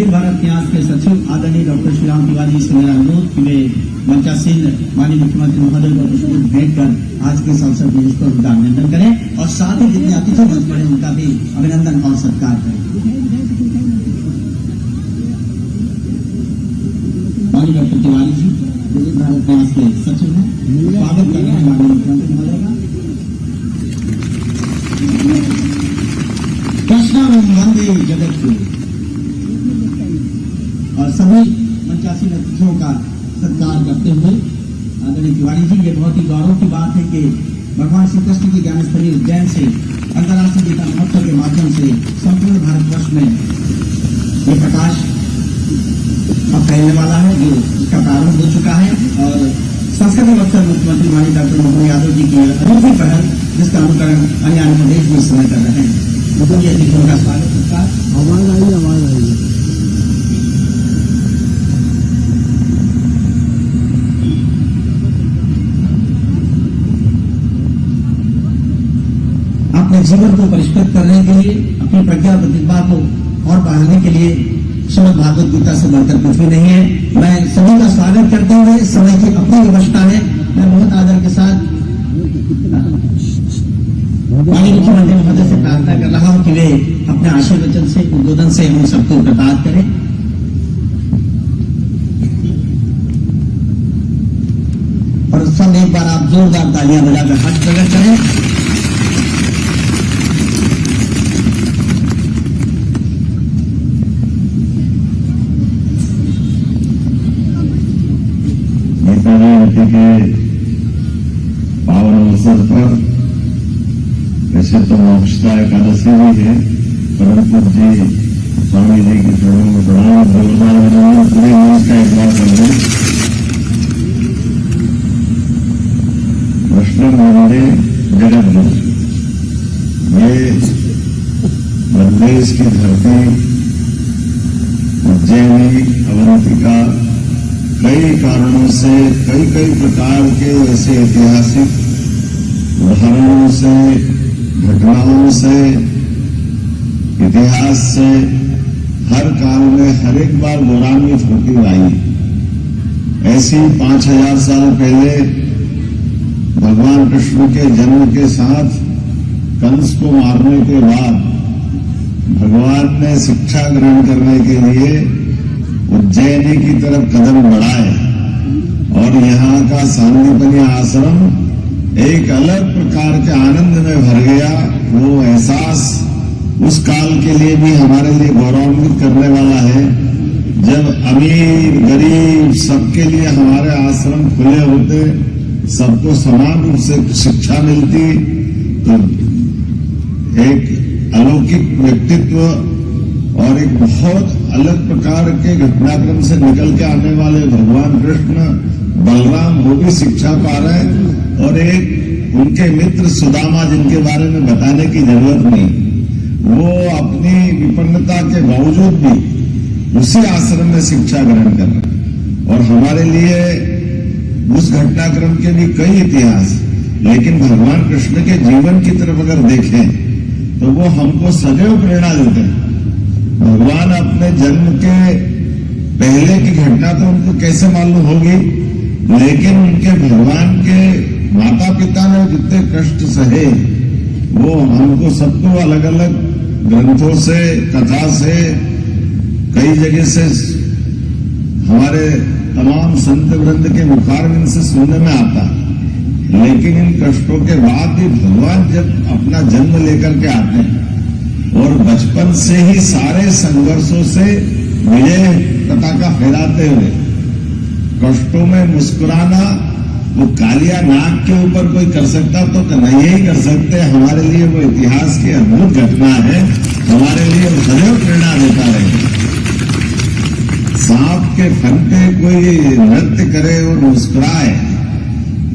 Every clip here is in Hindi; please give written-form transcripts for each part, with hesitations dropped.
विकसित भारत न्यास के सचिव आदरणीय डॉक्टर श्रीराम तिवारी जी से मेरा अनुरोध कि वे मंचासीन माननीय मुख्यमंत्री महोदय को पुष्प भेंट कर आज के इस अवसर पर पुष्प उनका अभिनंदन करें और साथ ही जितने अतिथि मंच पर उनका भी अभिनंदन और सत्कार करें। माननीय डॉक्टर तिवारी जी विकसित भारत न्यास के सचिव हैं, स्वागत कर रहे हैं माननीय मुख्यमंत्री महोदय का। कृष्णा वंदे जगत को और सभी मंचासीन अतिथियों का सत्कार करते हुए आदरणीय तिवारी जी, ये बहुत ही गौरव की बात है कि भगवान श्री कृष्ण की ज्ञानस्थली उज्जैन से अंतर्राष्ट्रीय गीता महोत्सव के माध्यम से संपूर्ण भारतवर्ष में ये प्रकाश अब फैलने वाला है, जो इसका प्रारंभ हो चुका है। और सांस्कृतिक अवसर मुख्यमंत्री माननीय डॉक्टर मोहन यादव जी की अनूठी पहल, जिसका अनुकरण अन्य अन्य प्रदेश भी इस समय कर रहे हैं। मुझे अतिथियों का स्वागत सत्कार। आवाज आई अपने जीवन को परिष्कृत करने के लिए, अपनी प्रज्ञा प्रतिभा को और बढ़ाने के लिए श्रीमद् भागवत गीता से बढ़कर कुछ भी नहीं है। मैं सभी का स्वागत करते हुए, समय की अपनी व्यवस्था है, मैं बहुत आदर के साथ माननीय मुख्यमंत्री महोदय से प्रार्थना कर रहा हूं कि वे अपने आशीर्वचन से, उद्बोधन से हम सबको प्रदान करें। और सब एक बार आप जोरदार तालियां बजाकर हर्ष प्रकट करें। के पावन अवसर पर वैसे तो मोक्षदा एकादशी भी है, परंतु जी स्वामी जी की चरणों में प्रणाम जोरदार पूरे देश का एक बार कर रहे। कृष्ण वंदे जगत गुरु, ये मध्यप्रदेश की धरती उज्जैनी अवंतिका कई कारणों से, कई प्रकार के ऐसे ऐतिहासिक उदाहरणों से, घटनाओं से, इतिहास से हर काल में हर एक बार गौरवान्वित होती आई। ऐसी 5000 साल पहले भगवान कृष्ण के जन्म के साथ कंस को मारने के बाद भगवान ने शिक्षा ग्रहण करने के लिए उज्जैनी की तरफ कदम बढ़ाए और यहाँ का सांदीपनी आश्रम एक अलग प्रकार के आनंद में भर गया। वो एहसास उस काल के लिए भी हमारे लिए गौरवान्वित करने वाला है, जब अमीर गरीब सबके लिए हमारे आश्रम खुले होते, सबको समान रूप से शिक्षा मिलती, तो एक अलौकिक व्यक्तित्व और एक बहुत अलग प्रकार के घटनाक्रम से निकल के आने वाले भगवान कृष्ण बलराम वो भी शिक्षा पा रहे हैं, और एक उनके मित्र सुदामा जिनके बारे में बताने की जरूरत नहीं, वो अपनी विपन्नता के बावजूद भी उसी आश्रम में शिक्षा ग्रहण कर रहे हैं। और हमारे लिए उस घटनाक्रम के भी कई इतिहास, लेकिन भगवान कृष्ण के जीवन की तरफ अगर देखें तो वो हमको सदैव प्रेरणा देते हैं। भगवान अपने जन्म के पहले की घटना तो उनको कैसे मालूम होगी, लेकिन उनके भगवान के माता पिता ने जितने कष्ट सहे वो हमको सबको अलग अलग ग्रंथों से, कथा से, कई जगह से, हमारे तमाम संत वृंद के मुखारविंद से सुनने में आता। लेकिन इन कष्टों के बाद भी भगवान जब अपना जन्म लेकर के आते हैं और बचपन से ही सारे संघर्षों से विजय पताका फहराते हुए कष्टों में मुस्कुराना, वो कालिया नाग के ऊपर कोई कर सकता तो कन्हैया ही कर सकते। हमारे लिए वो इतिहास की अद्भुत घटना है, हमारे लिए वो सदैव प्रेरणा देता रहे। सांप के फन पे कोई नृत्य करे और मुस्कुराए,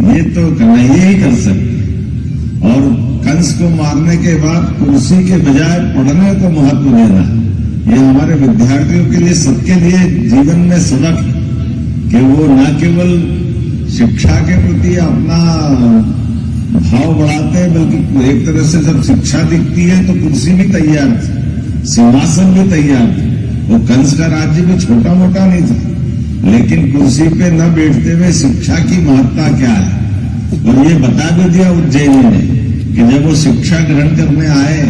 ये तो कन्हैया ही कर सकते। और कंस को मारने के बाद कुर्सी के बजाय पढ़ने को महत्व देना, ये हमारे विद्यार्थियों के लिए, सबके लिए जीवन में सबक है कि वो न केवल शिक्षा के प्रति अपना भाव बढ़ाते हैं, बल्कि एक तरह से जब शिक्षा दिखती है तो कुर्सी भी तैयार थी, सिंहासन भी तैयार थी। वो कंस का राज्य भी छोटा मोटा नहीं था, लेकिन कुर्सी पे न बैठते हुए शिक्षा की महत्ता क्या है, और ये बता भी दिया उज्जैन ने कि जब वो शिक्षा ग्रहण करने आए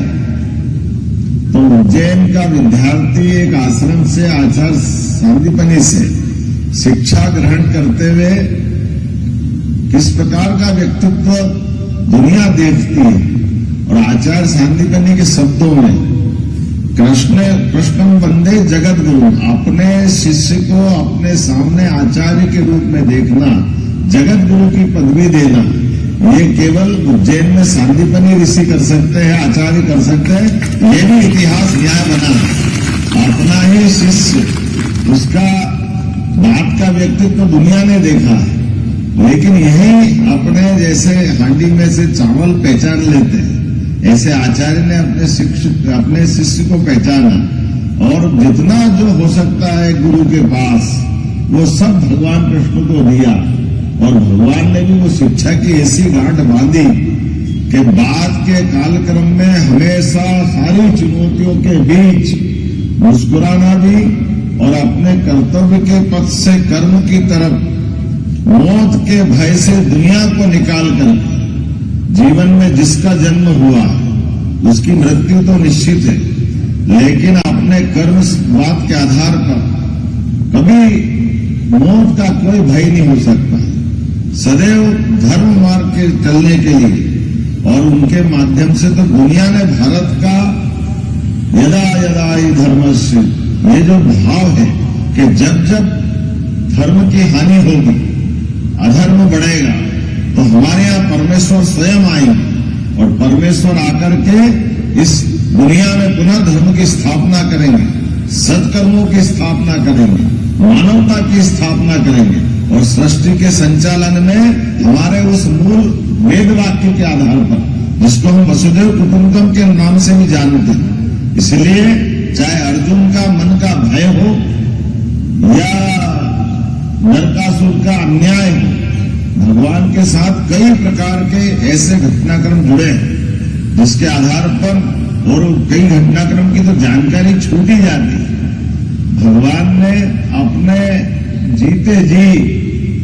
तो उज्जैन का विद्यार्थी एक आश्रम से आचार्य सांदीपनि से शिक्षा ग्रहण करते हुए किस प्रकार का व्यक्तित्व दुनिया देखती है, और आचार्य सांदीपनि के शब्दों में कृष्णम वंदे जगत गुरु, अपने शिष्य को अपने सामने आचार्य के रूप में देखना, जगत गुरु की पदवी देना, ये केवल उज्जैन में सांदीपनि ऋषि कर सकते हैं, आचार्य कर सकते हैं। ये भी इतिहास न्याय बना, अपना ही शिष्य, उसका बात का व्यक्तित्व दुनिया ने देखा है, लेकिन यही अपने जैसे हांडी में से चावल पहचान लेते हैं, ऐसे आचार्य ने अपने शिष्य को पहचाना, और जितना जो हो सकता है गुरु के पास वो सब भगवान कृष्ण को दिया, और भगवान ने भी वो शिक्षा की ऐसी गांठ बांधी कि बाद के कालक्रम में हमेशा सारी चुनौतियों के बीच मुस्कुराना भी, और अपने कर्तव्य के पथ से कर्म की तरफ मौत के भय से दुनिया को निकाल कर, जीवन में जिसका जन्म हुआ उसकी मृत्यु तो निश्चित है, लेकिन अपने कर्म बात के आधार पर कभी मौत का कोई भय नहीं हो सकता। सदैव धर्म मार्ग के चलने के लिए, और उनके माध्यम से तो दुनिया ने भारत का यदा यदा ही धर्मस्य, ये जो भाव है कि जब जब धर्म की हानि होगी, अधर्म बढ़ेगा, तो हमारे यहां परमेश्वर स्वयं आएंगे, और परमेश्वर आकर के इस दुनिया में पुनः धर्म की स्थापना करेंगे, सत्कर्मों की स्थापना करेंगे, मानवता की स्थापना करेंगे, और सृष्टि के संचालन में हमारे उस मूल वेद वाक्य के आधार पर, जिसको हम वसुदेव कुटुंबकम के नाम से भी जानते हैं। इसलिए चाहे अर्जुन का मन का भय हो या नरकासुर का अन्याय हो, भगवान के साथ कई प्रकार के ऐसे घटनाक्रम जुड़े हैं जिसके आधार पर, और कई घटनाक्रम की तो जानकारी छूटी जाती है। भगवान ने अपने जीते जी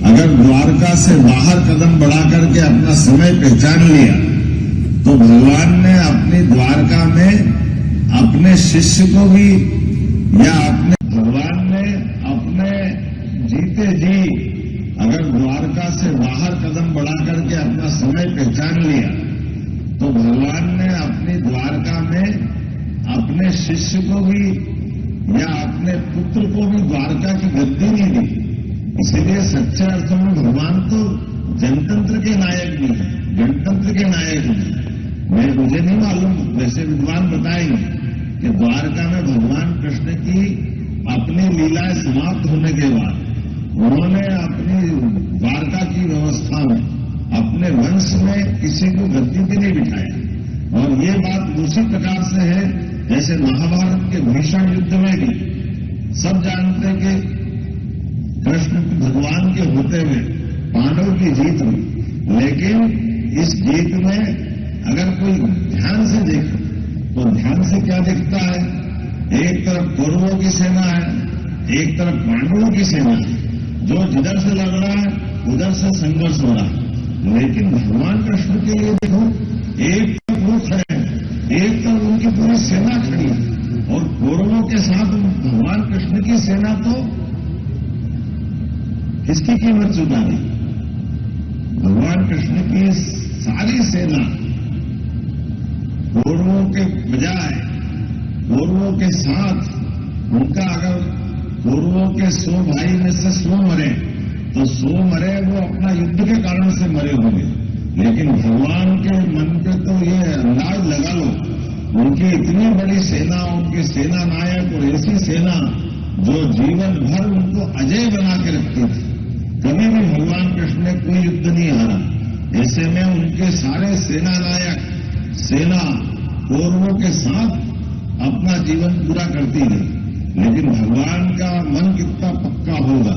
अगर द्वारका से बाहर कदम बढ़ा करके अपना समय पहचान लिया, तो भगवान ने अपनी द्वारका में अपने शिष्य को भी, या भगवान ने अपने जीते जी अगर द्वारका से बाहर कदम बढ़ा करके अपना समय पहचान लिया, तो भगवान ने अपनी द्वारका में अपने शिष्य को भी या अपने पुत्र को भी द्वारका की गद्दी नहीं दी। इसीलिए सच्चे अर्थों में भगवान तो जनतंत्र के नायक भी है, गणतंत्र के नायक भी। मुझे नहीं मालूम, वैसे विद्वान बताएंगे कि द्वारका में भगवान कृष्ण की अपनी लीलाएं समाप्त होने के बाद उन्होंने अपनी द्वारका की व्यवस्था में अपने वंश में किसी को गद्दी पे नहीं बिठाया। और ये बात दूसरी प्रकार से है, जैसे महाभारत के भीषण युद्ध में भी सब जानते कि कृष्ण भगवान के होते हुए पांडव की जीत हुई, लेकिन इस जीत में अगर कोई ध्यान से देखे तो ध्यान से क्या दिखता है, एक तरफ कौरवों की सेना है, एक तरफ पांडवों की सेना है, जो जिधर से लड़ रहा है उधर से संघर्ष हो रहा है। लेकिन भगवान कृष्ण के लिए देखो, एक तरफ वो खड़े हैं, एक तरफ उनकी पूरी सेना खड़ी है, और कौरवों के साथ भगवान कृष्ण की सेना तो किसकी कीमत चुका दी? भगवान कृष्ण की सारी सेना कौरवों के बजाय कौरवों के साथ, उनका अगर कौरवों के 100 भाई में से 100 मरे तो 100 मरे वो अपना युद्ध के कारण से मरे होंगे, लेकिन भगवान के मन पे तो ये अंदाज लगा लो, उनकी इतनी बड़ी सेना, उनके सेना नायक, और ऐसी सेना जो जीवन भर उनको अजय बना के रखती थी। कभी भी भगवान कृष्ण ने कोई युद्ध नहीं हारा। ऐसे में उनके सारे सेना नायक सेना कौरवों के साथ अपना जीवन पूरा करती है। लेकिन भगवान का मन कितना पक्का होगा,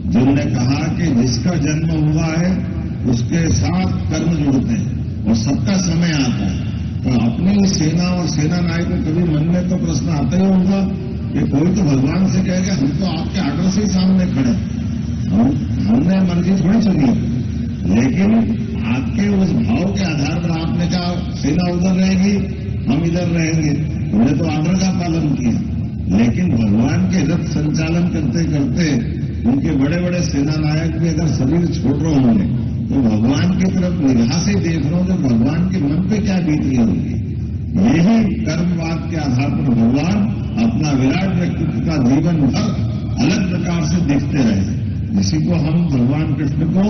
जिन्होंने कहा कि जिसका जन्म हुआ है उसके साथ कर्म जुड़ते हैं और सबका समय आता है। तो अपनी सेना और सेना नायक को कभी मन में तो प्रश्न आता ही होगा कि कोई तो भगवान से कहेगा हम तो आपके आर्डर से ही सामने खड़े, हमने मर्जी थोड़ी सुनी, लेकिन आपके उस भाव के आधार पर आपने कहा सेना उधर रहेगी, हम इधर रहेंगे, हमने तो आर्डर का पालन किया। लेकिन भगवान के रथ संचालन करते करते उनके बड़े बड़े सेना नायक भी अगर शरीर छोड़ रहे होंगे तो भगवान की तरफ निगाह से देख रहे हो तो भगवान के मन पे क्या बीत रही होगी। यही कर्मवाद के आधार पर भगवान अपना विराट व्यक्तित्व का जीवन भर अलग प्रकार से देखते रहे। इसी को हम भगवान कृष्ण को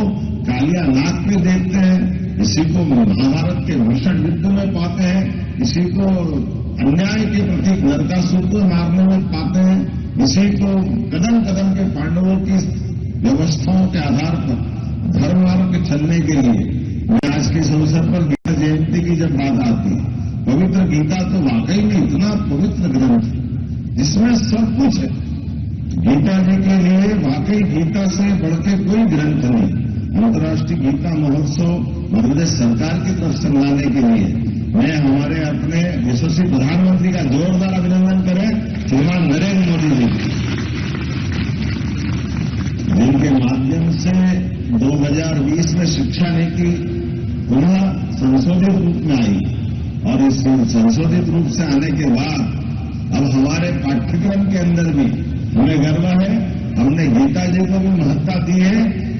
कालिया नाग पे देखते हैं, इसी को महाभारत के भीषण युद्ध में पाते हैं, इसी को अन्याय के प्रति नरकासुर को मारने में पाते हैं, इसी को कदम कदम के पांडवों की व्यवस्थाओं के आधार पर धर्म मार्ग पे चलने के लिए आज के इस अवसर पर गीता जयंती की जब बात आती है, पवित्र गीता तो वाकई में इतना पवित्र ग्रंथ है जिसमें सब कुछ है। गीता जी के लिए वाकई गीता से बढ़ के कोई ग्रंथ नहीं। अंतर्राष्ट्रीय गीता महोत्सव मध्य प्रदेश सरकार की तरफ से लाने के लिए मैं हमारे अपने यशस्वी प्रधानमंत्री का जोरदार अभिनंदन करें, श्रीमान नरेंद्र मोदी जी, जिनके माध्यम से 2020 में शिक्षा नीति पुनः संशोधित रूप में आई और इस संशोधित रूप से आने के बाद अब हमारे पाठ्यक्रम के अंदर भी हमें गर्व है, हमने गीता जी को भी महत्ता दी है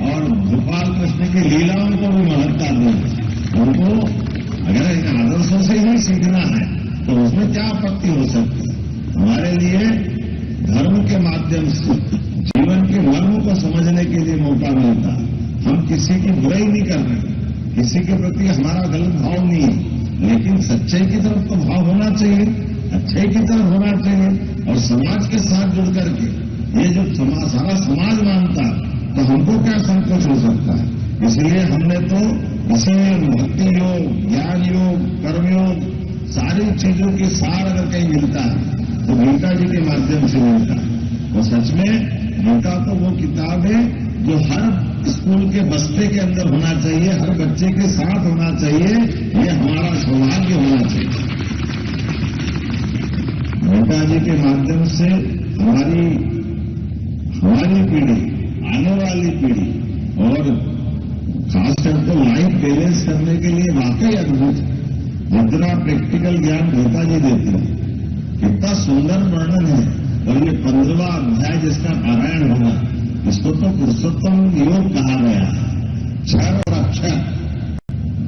और गोपाल कृष्ण की लीलाओं को भी महत्ता दी है। उनको अगर इन आदर्शों से ही सीखना है तो उसमें क्या आपत्ति हो सकती है। हमारे लिए धर्म के माध्यम से जीवन के मर्म को समझने के लिए मौका मिलता। हम किसी की बुराई नहीं कर रहे, किसी के प्रति हमारा गलत भाव नहीं है, लेकिन सच्चाई की तरफ तो भाव होना चाहिए, अच्छाई की तरफ होना चाहिए और समाज के साथ जुड़ करके ये जो सारा समाज मानता तो हमको क्या संकोच हो सकता है। इसलिए हमने तो इसी भक्ति योग, ज्ञान योग, कर्मयोग, सारी चीजों के सार अगर कहीं मिलता है तो गीता जी के माध्यम से मिलता है। तो सच में गीता तो वो किताब है जो हर स्कूल के बस्ते के अंदर होना चाहिए, हर बच्चे के साथ होना चाहिए, ये हमारा सौभाग्य होना चाहिए। गीता जी के माध्यम से हमारी पीढ़ी, आने वाली पीढ़ी और खासकर तो लाइफ बैलेंस करने के लिए वाकई अद्भुत है। जितना प्रैक्टिकल ज्ञान गीता जी देती है, कितना सुंदर वर्णन है। और ये 15वां अध्याय जिसका पारायण होगा इसको तो पुरुषोत्तम योग कहा गया है। क्षर और अक्षर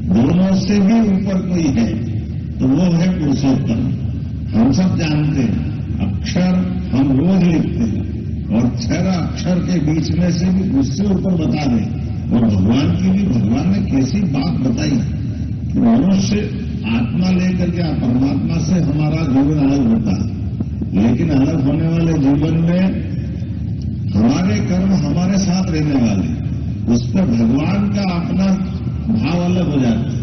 दोनों से भी ऊपर कोई है तो वो है पुरुषोत्तम। हम सब जानते हैं अक्षर हम रोज लिखते हैं और क्षर अक्षर के बीच में से भी उससे ऊपर बता दें। और भगवान की भी भगवान ने कैसी बात बताई कि मनुष्य आत्मा लेकर के परमात्मा से हमारा जीवन अलग होता है, लेकिन अलग होने वाले जीवन में हमारे कर्म हमारे साथ रहने वाले, उस पर भगवान का अपना भाव अलग हो जाता है।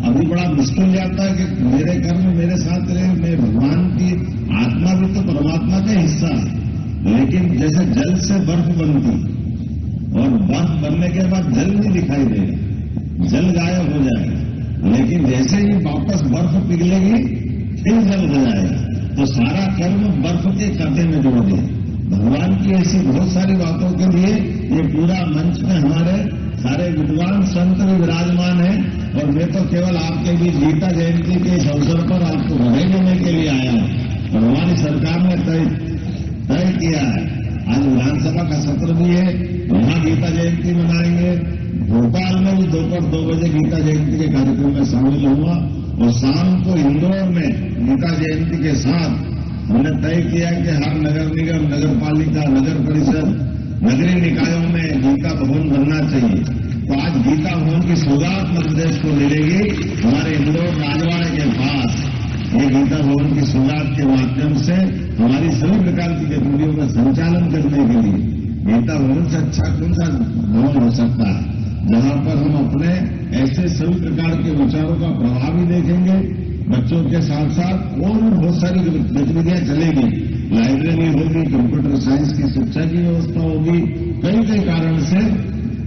अभी बड़ा मुश्किल जाता है कि मेरे कर्म मेरे साथ रहे, मैं भगवान की आत्मा भी तो परमात्मा का हिस्सा है। लेकिन जैसे जल से बर्फ बनती और बर्फ बनने के बाद जल नहीं दिखाई देगा, जल गायब हो जाएगा, लेकिन जैसे ही वापस बर्फ पिघलेगी फिर जल हो जाएगा। तो सारा कर्म बर्फ के खाते में जोड़ दिया। भगवान की ऐसी बहुत सारी बातों के लिए ये पूरा मंच में हमारे सारे विद्वान संत भी विराजमान है और मैं तो केवल आपके बीच गीता जयंती के इस अवसर पर आपको बधाई देने के लिए आया हूं। और हमारी सरकार ने तय किया है, आज विधानसभा का सत्र भी है, वहां गीता जयंती मनाएंगे। भोपाल में भी दोपहर 2 बजे गीता जयंती के कार्यक्रम में शामिल हुआ और शाम को इंदौर में गीता जयंती के साथ हमने तय किया कि हर नगर निगम, नगर पालिका, नगर परिषद, नगरीय निकायों में गीता भवन बनना चाहिए। तो आज गीता भवन की सौगात मध्य प्रदेश को मिलेगी। हमारे इंदौर राजवाड़े के पास ये गीता भवन की सौगात के माध्यम से हमारी सभी प्रकार की गतिविधियों का संचालन करने के लिए गीता भवन से अच्छा कौन सा भवन हो सकता है, जहां पर हम अपने ऐसे सभी प्रकार के विचारों का प्रभाव भी देखेंगे। बच्चों के साथ साथ और भी बहुत सारी गतिविधियां चलेगी, लाइब्रेरी होगी, कंप्यूटर साइंस की शिक्षा की व्यवस्था होगी। कई कारण से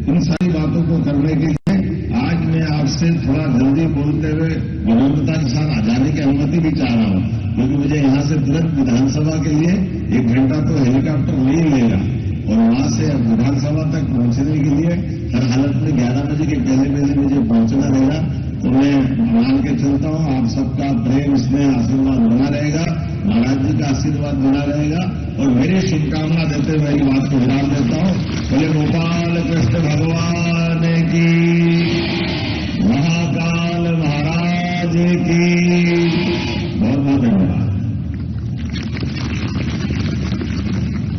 इन सारी बातों को करने के लिए आज मैं आप से थोड़ा जल्दी बोलते हुए विनम्रता के साथ आ जाने की अनुमति भी चाह रहा हूं, क्योंकि मुझे यहां से तुरंत विधानसभा के लिए 1 घंटा तो हेलीकॉप्टर नहीं लेगा और वहां से विधानसभा तक पहुंचने के लिए हर हालत में 11 बजे के पहले मुझे पहुंचना रहेगा। तो मैं मान के चलता हूं आप सबका प्रेम स्नेह आशीर्वाद बना रहेगा, महाराज जी का आशीर्वाद बना रहेगा और मेरी शुभकामना देते हुए मेरी बात को विराम देता हूं। बोले गोपाल कृष्ण भगवान की, महाकाल महाराज की। बहुत बहुत धन्यवाद।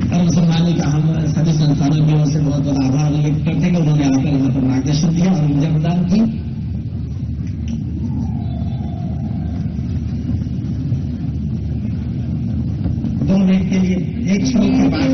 परम सम्मानित का हम सभी संस्थानों की ओर से बहुत बहुत आभार व्यक्त करते हैं। उन्होंने आकर यहाँ पर मार्गदर्शन दिया और ऊर्जा प्रदान की। दो मिनट के लिए एक श्लोक के बाद